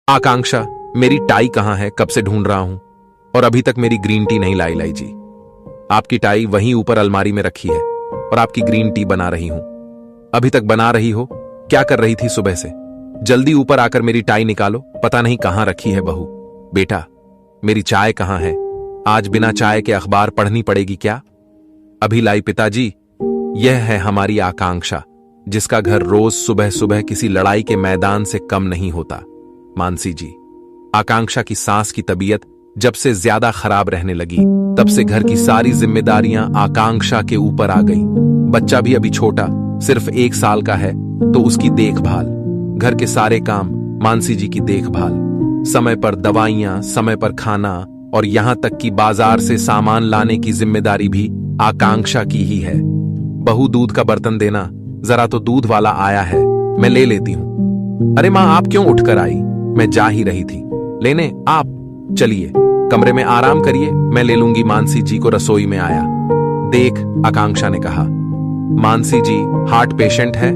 आकांक्षा, मेरी टाई कहाँ है? कब से ढूंढ रहा हूं और अभी तक मेरी ग्रीन टी नहीं लाई जी। आपकी टाई वहीं ऊपर अलमारी में रखी है और आपकी ग्रीन टी बना रही हूं। अभी तक बना रही हो? क्या कर रही थी सुबह से? जल्दी ऊपर आकर मेरी टाई निकालो, पता नहीं कहां रखी है बहू। बेटा, मेरी चाय कहां है? आज बिना चाय के अखबार पढ़नी पड़ेगी क्या? अभी लाई पिताजी। यह है हमारी आकांक्षा, जिसका घर रोज सुबह सुबह किसी लड़ाई के मैदान से कम नहीं होता। मानसी जी। आकांक्षा की सास की तबीयत जब से ज्यादा खराब रहने लगी, तब से घर की सारी जिम्मेदारियां आकांक्षा के ऊपर आ गई। बच्चा भी अभी छोटा, सिर्फ 1 साल का है, तो उसकी देखभाल, घर के सारे काम, मानसी जी की देखभाल, समय पर दवाइयां, समय पर खाना और यहां तक कि बाजार से सामान लाने की जिम्मेदारी भी आकांक्षा की ही है। बहू, दूध का बर्तन देना, जरा तो दूध वाला आया है, मैं ले लेती हूं। अरे मां, आप क्यों उठकर आई? मैं जा ही रही थी लेने। आप चलिए कमरे में आराम करिए, मैं ले लूंगी। मानसी जी को रसोई में आया देख आकांक्षा ने कहा, मानसी जी हार्ट पेशेंट है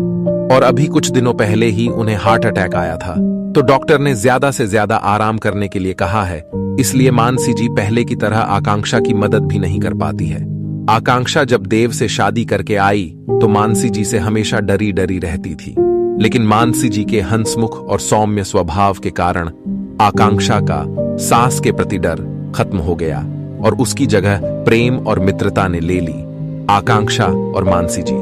और अभी कुछ दिनों पहले ही उन्हें हार्ट अटैक आया था, तो डॉक्टर ने ज्यादा से ज्यादा आराम करने के लिए कहा है। इसलिए मानसी जी पहले की तरह आकांक्षा की मदद भी नहीं कर पाती है। आकांक्षा जब देव से शादी करके आई तो मानसी जी से हमेशा डरी डरी रहती थी, लेकिन मानसी जी के हंसमुख और सौम्य स्वभाव के कारण आकांक्षा का सास के प्रति डर खत्म हो गया और उसकी जगह प्रेम और मित्रता ने ले ली। आकांक्षा और मानसी जी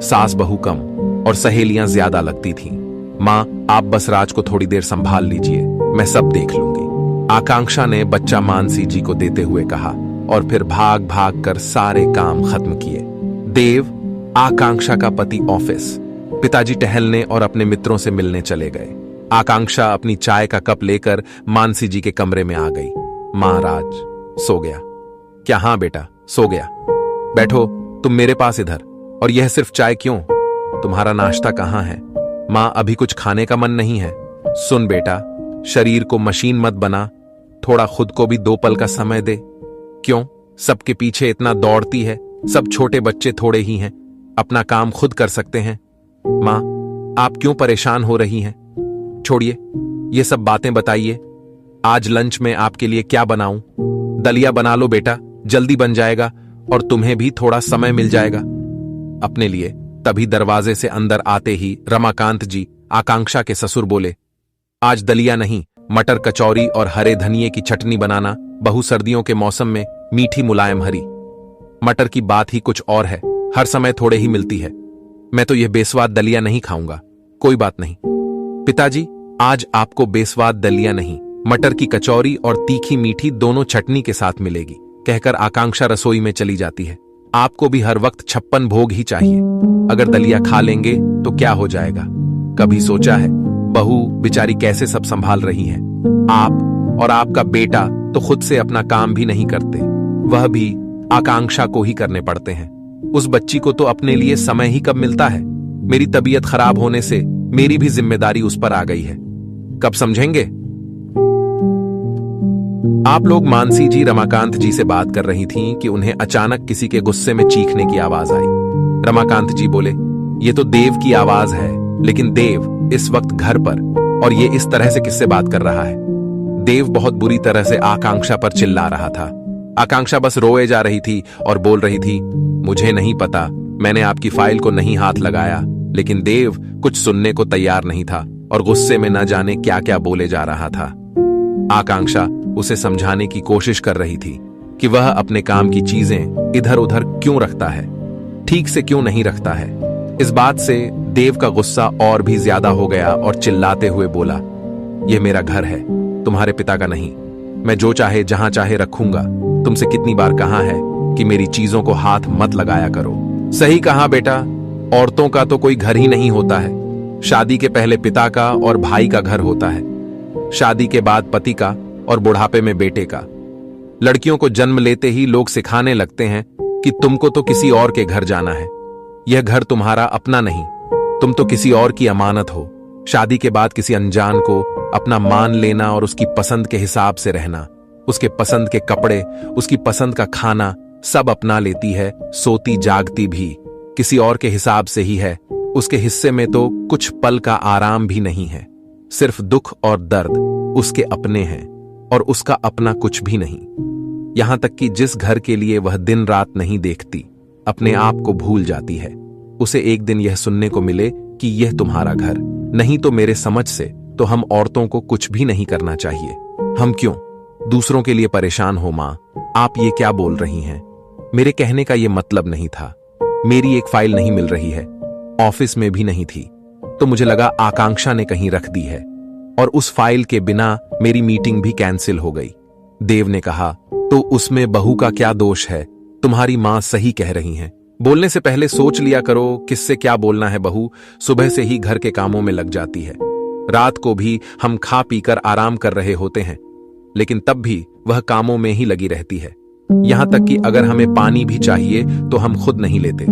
सास बहू कम और सहेलियां ज्यादा लगती थीं। मां, आप बस राज को थोड़ी देर संभाल लीजिए, मैं सब देख लूंगी। आकांक्षा ने बच्चा मानसी जी को देते हुए कहा और फिर भाग भाग कर सारे काम खत्म किए। देव, आकांक्षा का पति, ऑफिस। पिताजी टहलने और अपने मित्रों से मिलने चले गए। आकांक्षा अपनी चाय का कप लेकर मानसी जी के कमरे में आ गई। मां, राज सो गया क्या? हां बेटा, सो गया। बैठो तुम मेरे पास इधर। और यह सिर्फ चाय क्यों? तुम्हारा नाश्ता कहां है? मां, अभी कुछ खाने का मन नहीं है। सुन बेटा, शरीर को मशीन मत बना, थोड़ा खुद को भी 2 पल का समय दे। क्यों सबके पीछे इतना दौड़ती है? सब छोटे बच्चे थोड़े ही हैं, अपना काम खुद कर सकते हैं। मां, आप क्यों परेशान हो रही हैं? छोड़िए ये सब बातें, बताइए आज लंच में आपके लिए क्या बनाऊं? दलिया बना लो बेटा, जल्दी बन जाएगा और तुम्हें भी थोड़ा समय मिल जाएगा अपने लिए। तभी दरवाजे से अंदर आते ही रमाकांत जी, आकांक्षा के ससुर, बोले, आज दलिया नहीं, मटर कचौरी और हरे धनिये की चटनी बनाना। बहू, सर्दियों के मौसम में मीठी मुलायम हरी मटर की बात ही कुछ और है, हर समय थोड़े ही मिलती है। मैं तो यह बेस्वाद दलिया नहीं खाऊंगा। कोई बात नहीं पिताजी, आज आपको बेस्वाद दलिया नहीं, मटर की कचौरी और तीखी मीठी दोनों चटनी के साथ मिलेगी, कहकर आकांक्षा रसोई में चली जाती है। आपको भी हर वक्त 56 भोग ही चाहिए। अगर दलिया खा लेंगे तो क्या हो जाएगा? कभी सोचा है? बहू बेचारी कैसे सब संभाल रही है। आप और आपका बेटा तो खुद से अपना काम भी नहीं करते, वह भी आकांक्षा को ही करने पड़ते हैं। उस बच्ची को तो अपने लिए समय ही कब मिलता है। मेरी तबीयत खराब होने से मेरी भी जिम्मेदारी उस पर आ गई है, कब समझेंगे? आप लोग। मानसी जी रमाकांत जी से बात कर रही थीं कि उन्हें अचानक किसी के गुस्से में चीखने की आवाज आई। रमाकांत जी बोले, ये तो देव की आवाज है, लेकिन देव इस वक्त घर पर और ये इस तरह से किससे बात कर रहा है? देव बहुत बुरी तरह से आकांक्षा पर चिल्ला रहा था। आकांक्षा बस रोए जा रही थी और बोल रही थी, मुझे नहीं पता, मैंने आपकी फाइल को नहीं हाथ लगाया। लेकिन देव कुछ सुनने को तैयार नहीं था और गुस्से में न जाने क्या क्या बोले जा रहा था। आकांक्षा उसे समझाने की कोशिश कर रही थी कि वह अपने काम की चीजें इधर उधर क्यों रखता है, ठीक से क्यों नहीं रखता है। इस बात से देव का गुस्सा और भी ज्यादा हो गया और चिल्लाते हुए बोला, यह मेरा घर है, तुम्हारे पिता का नहीं। मैं जो चाहे जहां चाहे रखूंगा। तुमसे कितनी बार कहा है कि मेरी चीजों को हाथ मत लगाया करो। सही कहा बेटा, औरतों का तो कोई घर ही नहीं होता है। शादी के पहले पिता का और भाई का घर होता है, शादी के बाद पति का और बुढ़ापे में बेटे का। लड़कियों को जन्म लेते ही लोग सिखाने लगते हैं कि तुमको तो किसी और के घर जाना है, यह घर तुम्हारा अपना नहीं, तुम तो किसी और की अमानत हो। शादी के बाद किसी अनजान को अपना मान लेना और उसकी पसंद के हिसाब से रहना, उसके पसंद के कपड़े, उसकी पसंद का खाना सब अपना लेती है, सोती जागती भी किसी और के हिसाब से ही है। उसके हिस्से में तो कुछ पल का आराम भी नहीं है, सिर्फ दुख और दर्द। उसके अपने हैं और उसका अपना कुछ भी नहीं। यहां तक कि जिस घर के लिए वह दिन रात नहीं देखती, अपने आप को भूल जाती है। उसे एक दिन यह सुनने को मिले कि यह तुम्हारा घर नहीं। तो मेरे समझ से तो हम औरतों को कुछ भी नहीं करना चाहिए। हम क्यों दूसरों के लिए परेशान हो? मां, आप ये क्या बोल रही हैं? मेरे कहने का यह मतलब नहीं था। मेरी एक फाइल नहीं मिल रही है, ऑफिस में भी नहीं थी, तो मुझे लगा आकांक्षा ने कहीं रख दी है, और उस फाइल के बिना मेरी मीटिंग भी कैंसिल हो गई। देव ने कहा, तो उसमें बहू का क्या दोष है? तुम्हारी मां सही कह रही हैं। बोलने से पहले सोच लिया करो किससे क्या बोलना है। बहू सुबह से ही घर के कामों में लग जाती है। रात को भी हम खा पीकर आराम कर रहे होते हैं, लेकिन तब भी वह कामों में ही लगी रहती है। यहां तक कि अगर हमें पानी भी चाहिए तो हम खुद नहीं लेते,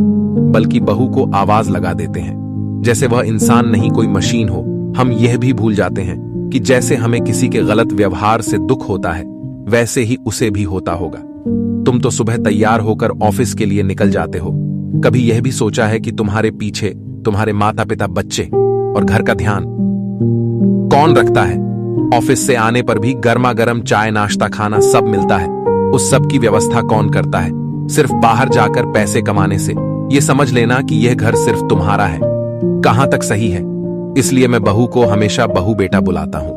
बल्कि बहू को आवाज लगा देते हैं, जैसे वह इंसान नहीं कोई मशीन हो। हम यह भी भूल जाते हैं कि जैसे हमें किसी के गलत व्यवहार से दुख होता है, वैसे ही उसे भी होता होगा। तुम तो सुबह तैयार होकर ऑफिस के लिए निकल जाते हो। कभी यह भी सोचा है कि तुम्हारे पीछे तुम्हारे माता पिता, बच्चे और घर का ध्यान कौन रखता है? ऑफिस से आने पर भी गर्मा गर्म चाय, नाश्ता, खाना सब मिलता है। उस सब की व्यवस्था कौन करता है? सिर्फ बाहर जाकर पैसे कमाने से। यह समझ लेना कि यह घर सिर्फ तुम्हारा है। कहां तक सही है? इसलिए मैं बहू को हमेशा बहू बेटा बुलाता हूं,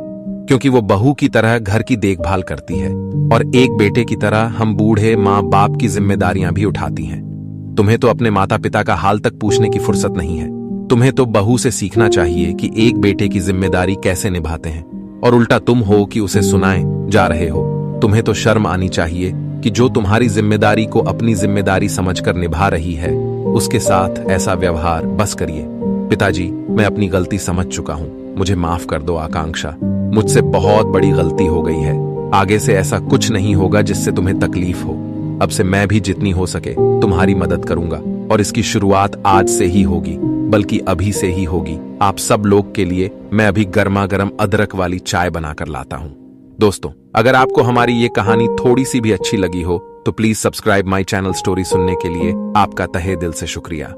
क्योंकि वो बहू की तरह घर की देखभाल करती है, और एक बेटे की तरह हम बूढ़े माँ बाप की जिम्मेदारियां भी उठाती हैं। तुम्हें तो अपने माता पिता का हाल तक पूछने की फुर्सत नहीं है। तुम्हें तो बहू से सीखना चाहिए कि एक बेटे की जिम्मेदारी कैसे निभाते हैं, और उल्टा तुम हो कि उसे सुनाए जा रहे हो। तुम्हें तो शर्म आनी चाहिए कि जो तुम्हारी जिम्मेदारी को अपनी जिम्मेदारी समझकर निभा रही है, उसके साथ ऐसा व्यवहार बस करिए। पिताजी, मैं अपनी गलती समझ चुका हूं, मुझे माफ कर दो। आकांक्षा, मुझसे बहुत बड़ी गलती हो गई है। आगे से ऐसा कुछ नहीं होगा जिससे तुम्हें तकलीफ हो। अब से मैं भी जितनी हो सके तुम्हारी मदद करूंगा, और इसकी शुरुआत आज से ही होगी, बल्कि अभी से ही होगी। आप सब लोग के लिए मैं अभी गर्मा गर्म अदरक वाली चाय बनाकर लाता हूं। दोस्तों, अगर आपको हमारी ये कहानी थोड़ी सी भी अच्छी लगी हो तो please subscribe my channel. Story सुनने के लिए आपका तहे दिल से शुक्रिया।